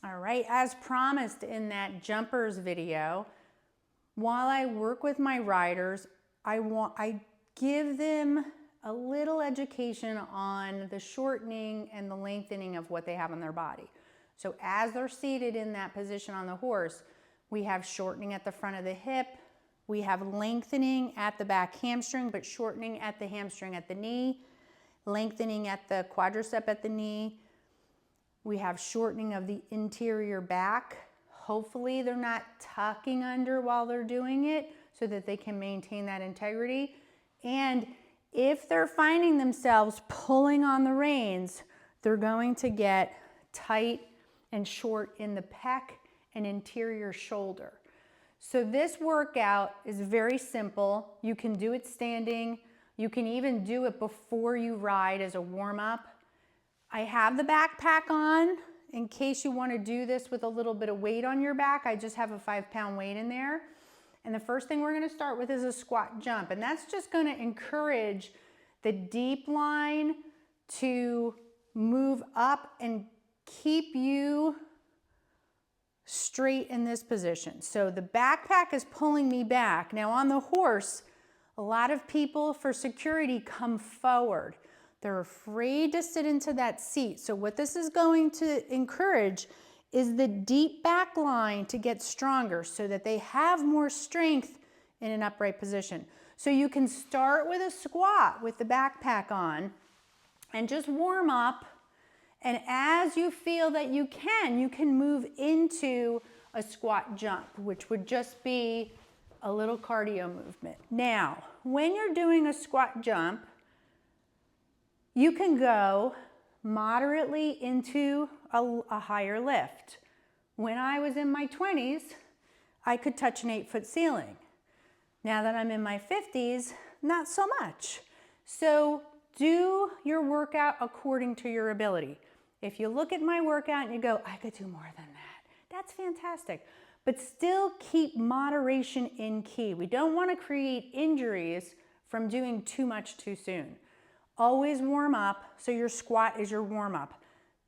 All right, as promised in that jumpers video, while I work with my riders, I give them a little education on the shortening and the lengthening of what they have on their body. So as they're seated in that position on the horse, we have shortening at the front of the hip, we have lengthening at the back hamstring, but shortening at the hamstring at the knee, lengthening at the quadricep at the knee. We have shortening of the interior back. Hopefully they're not tucking under while they're doing it so that they can maintain that integrity. And if they're finding themselves pulling on the reins, they're going to get tight and short in the pec and interior shoulder. So this workout is very simple. You can do it standing. You can even do it before you ride as a warm-up. I have the backpack on in case you want to do this with a little bit of weight on your back. I just have a 5-pound weight in there. And the first thing we're going to start with is a squat jump. And that's just going to encourage the deep line to move up and keep you straight in this position. So the backpack is pulling me back. Now on the horse, a lot of people for security come forward. They're afraid to sit into that seat. So what this is going to encourage is the deep back line to get stronger so that they have more strength in an upright position. So you can start with a squat with the backpack on and just warm up. And as you feel that you can move into a squat jump, which would just be a little cardio movement. Now, when you're doing a squat jump, you can go moderately into a higher lift. When I was in my 20s, I could touch an 8-foot ceiling. Now that I'm in my 50s, not so much. So do your workout according to your ability. If you look at my workout and you go, I could do more than that, that's fantastic. But still keep moderation in key. We don't want to create injuries from doing too much too soon. Always warm up, so your squat is your warm up.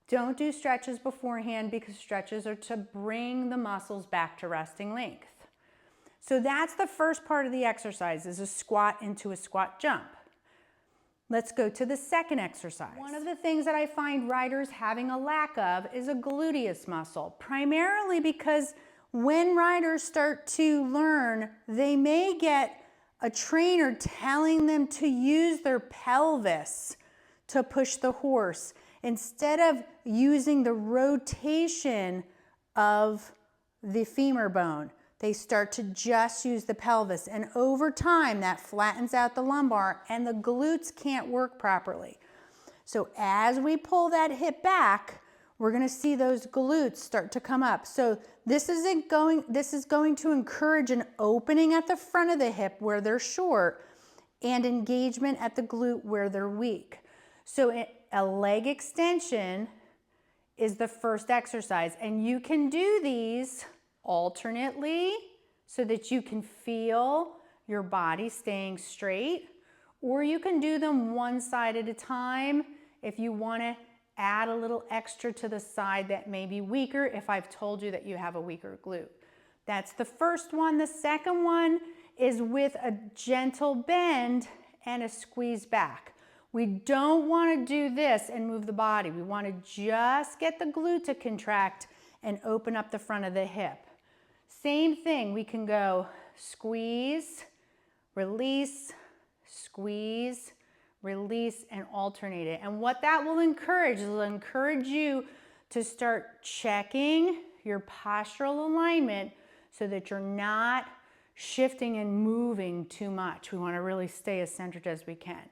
Don't do stretches beforehand because stretches are to bring the muscles back to resting length. So that's the first part of the exercise, is a squat into a squat jump. Let's go to the second exercise. One of the things that I find riders having a lack of is a gluteus muscle, primarily because when riders start to learn, they may get a trainer telling them to use their pelvis to push the horse instead of using the rotation of the femur bone. They start to just use the pelvis, and over time that flattens out the lumbar and the glutes can't work properly. So as we pull that hip back, we're going to see those glutes start to come up. So this is going to encourage an opening at the front of the hip where they're short and engagement at the glute where they're weak. So a leg extension is the first exercise, and you can do these alternately so that you can feel your body staying straight, or you can do them one side at a time if you want to add a little extra to the side that may be weaker if I've told you that you have a weaker glute. That's the first one. The second one is with a gentle bend and a squeeze back. We don't want to do this and move the body. We want to just get the glute to contract and open up the front of the hip. Same thing, we can go squeeze, release, squeeze, release, and alternate it. And what that will encourage is it'll encourage you to start checking your postural alignment so that you're not shifting and moving too much. We want to really stay as centered as we can.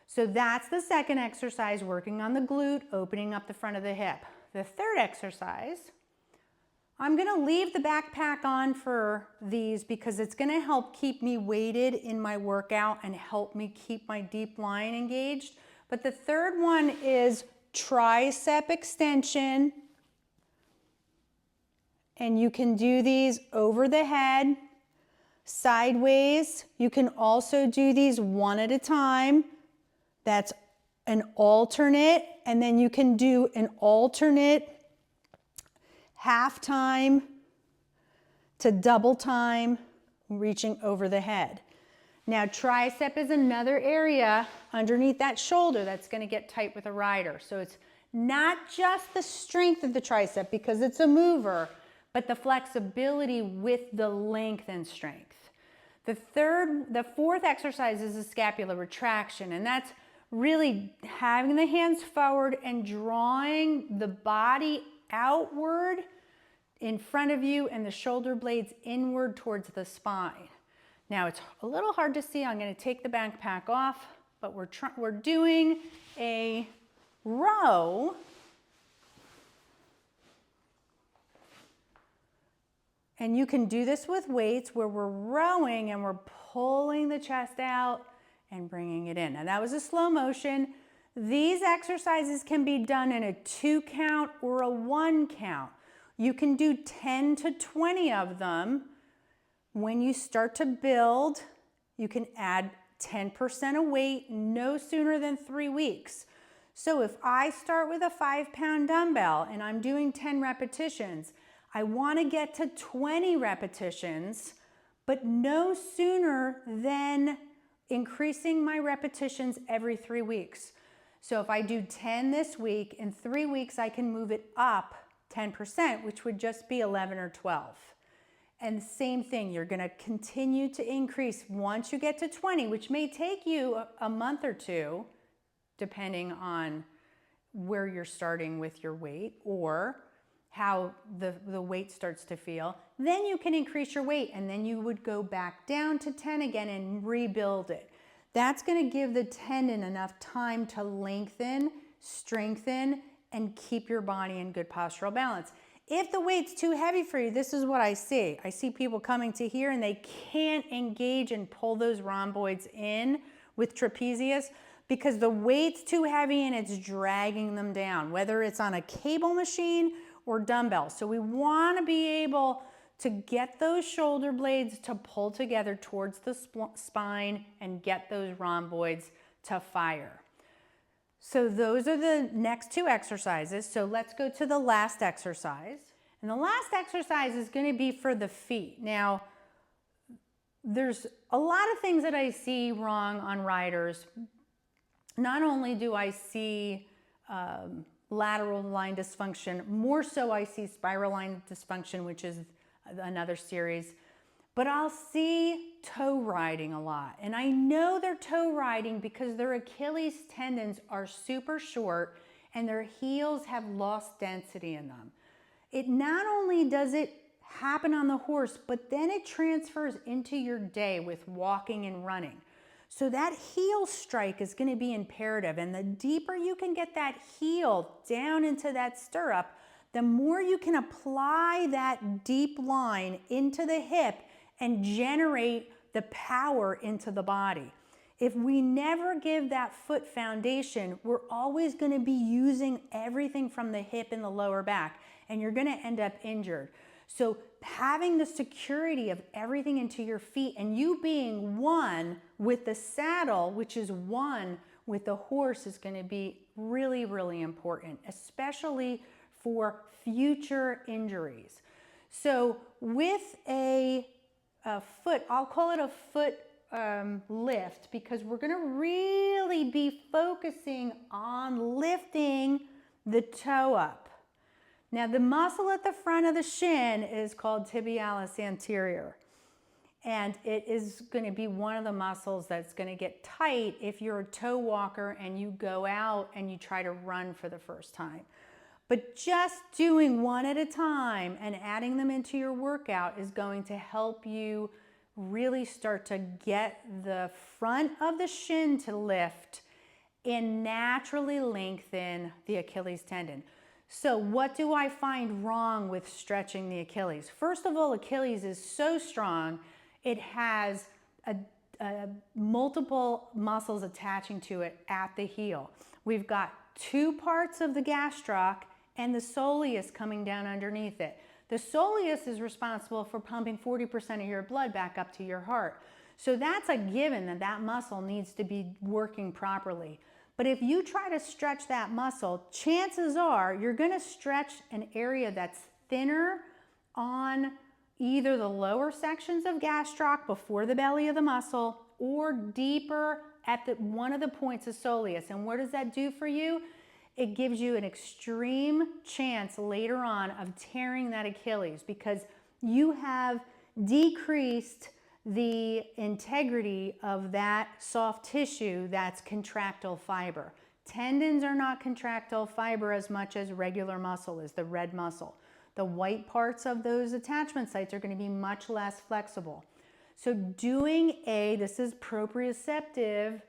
So that's the second exercise, working on the glute, opening up the front of the hip. The third exercise, I'm going to leave the backpack on for these because it's going to help keep me weighted in my workout and help me keep my deep line engaged. But the third one is tricep extension. And you can do these over the head, sideways. You can also do these one at a time. That's an alternate, and then you can do an alternate half time to double time, reaching over the head. Now tricep is another area underneath that shoulder that's going to get tight with a rider. So it's not just the strength of the tricep because it's a mover, but the flexibility with the length and strength. The fourth exercise is a scapular retraction, and that's really having the hands forward and drawing the body outward in front of you and the shoulder blades inward towards the spine. Now it's a little hard to see. I'm going to take the backpack off, but we're doing a row. And you can do this with weights where we're rowing and we're pulling the chest out and bringing it in. Now that was a slow motion. These exercises can be done in a 2 count or a 1 count. You can do 10 to 20 of them. When you start to build, you can add 10% of weight no sooner than 3 weeks. So if I start with a 5-pound dumbbell and I'm doing 10 repetitions, I want to get to 20 repetitions, but no sooner than increasing my repetitions every 3 weeks. So if I do 10 this week, in 3 weeks I can move it up 10%, which would just be 11 or 12. And same thing, you're going to continue to increase once you get to 20, which may take you a month or two, depending on where you're starting with your weight or how the weight starts to feel. Then you can increase your weight, and then you would go back down to 10 again and rebuild it. That's going to give the tendon enough time to lengthen, strengthen, and keep your body in good postural balance. If the weight's too heavy for you, this is what I see. I see people coming to here and they can't engage and pull those rhomboids in with trapezius because the weight's too heavy and it's dragging them down, whether it's on a cable machine or dumbbell. So we want to be able to get those shoulder blades to pull together towards the spine and get those rhomboids to fire. So those are the next 2 exercises. So let's go to the last exercise. And the last exercise is going to be for the feet. Now, there's a lot of things that I see wrong on riders. Not only do I see lateral line dysfunction, more so I see spiral line dysfunction, which is another series. But I'll see toe riding a lot. And I know they're toe riding because their Achilles tendons are super short and their heels have lost density in them. It not only does it happen on the horse, but then it transfers into your day with walking and running. So that heel strike is going to be imperative. And the deeper you can get that heel down into that stirrup, the more you can apply that deep line into the hip and generate the power into the body. If we never give that foot foundation, we're always going to be using everything from the hip and the lower back, and you're going to end up injured. So having the security of everything into your feet and you being one with the saddle, which is one with the horse, is going to be really, really important, especially for future injuries. So with a foot, I'll call it a foot lift, because we're going to really be focusing on lifting the toe up. Now the muscle at the front of the shin is called tibialis anterior, and it is going to be one of the muscles that's going to get tight if you're a toe walker and you go out and you try to run for the first time. But just doing one at a time and adding them into your workout is going to help you really start to get the front of the shin to lift and naturally lengthen the Achilles tendon. So what do I find wrong with stretching the Achilles? First of all, Achilles is so strong. It has multiple muscles attaching to it at the heel. We've got 2 parts of the gastroc and the soleus coming down underneath it. The soleus is responsible for pumping 40% of your blood back up to your heart. So that's a given that that muscle needs to be working properly. But if you try to stretch that muscle, chances are you're going to stretch an area that's thinner on either the lower sections of gastroc before the belly of the muscle or deeper at one of the points of soleus. And what does that do for you? It gives you an extreme chance later on of tearing that Achilles because you have decreased the integrity of that soft tissue that's contractile fiber. Tendons are not contractile fiber as much as regular muscle is, the red muscle. The white parts of those attachment sites are going to be much less flexible. So doing this is proprioceptive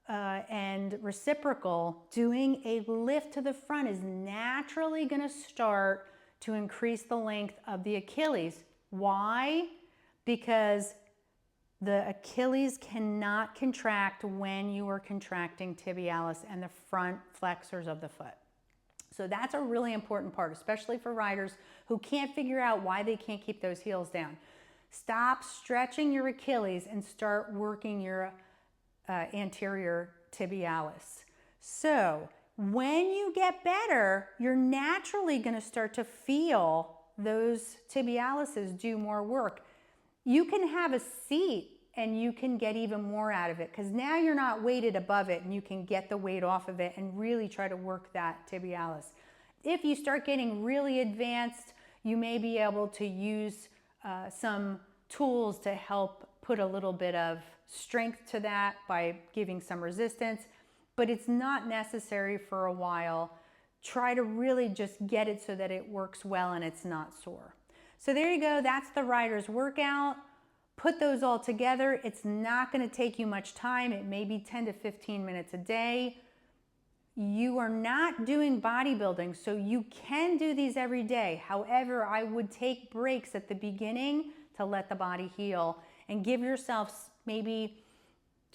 and reciprocal, doing a lift to the front is naturally going to start to increase the length of the Achilles. Why? Because the Achilles cannot contract when you are contracting tibialis and the front flexors of the foot. So that's a really important part, especially for riders who can't figure out why they can't keep those heels down. Stop stretching your Achilles and start working your anterior tibialis. So when you get better, you're naturally going to start to feel those tibialises do more work. You can have a seat and you can get even more out of it because now you're not weighted above it and you can get the weight off of it and really try to work that tibialis. If you start getting really advanced, you may be able to use some tools to help put a little bit of strength to that by giving some resistance, but it's not necessary for a while. Try to really just get it so that it works well and it's not sore. So there you go, that's the rider's workout. Put those all together. It's not going to take you much time. It may be 10 to 15 minutes a day. You are not doing bodybuilding, so you can do these every day. However, I would take breaks at the beginning to let the body heal and give yourself maybe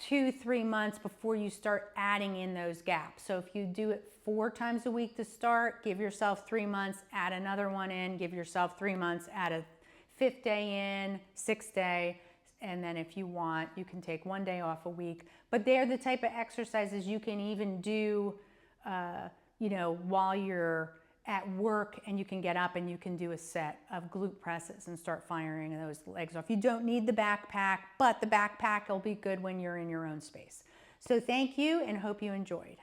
2-3 months before you start adding in those gaps. So if you do it 4 times a week to start, give yourself 3 months, add another one in, give yourself 3 months, add a 5th day in, 6th day, and then if you want, you can take 1 day off a week. But they're the type of exercises you can even do, while you're at work, and you can get up and you can do a set of glute presses and start firing those legs off. You don't need the backpack, but the backpack will be good when you're in your own space. So thank you and hope you enjoyed.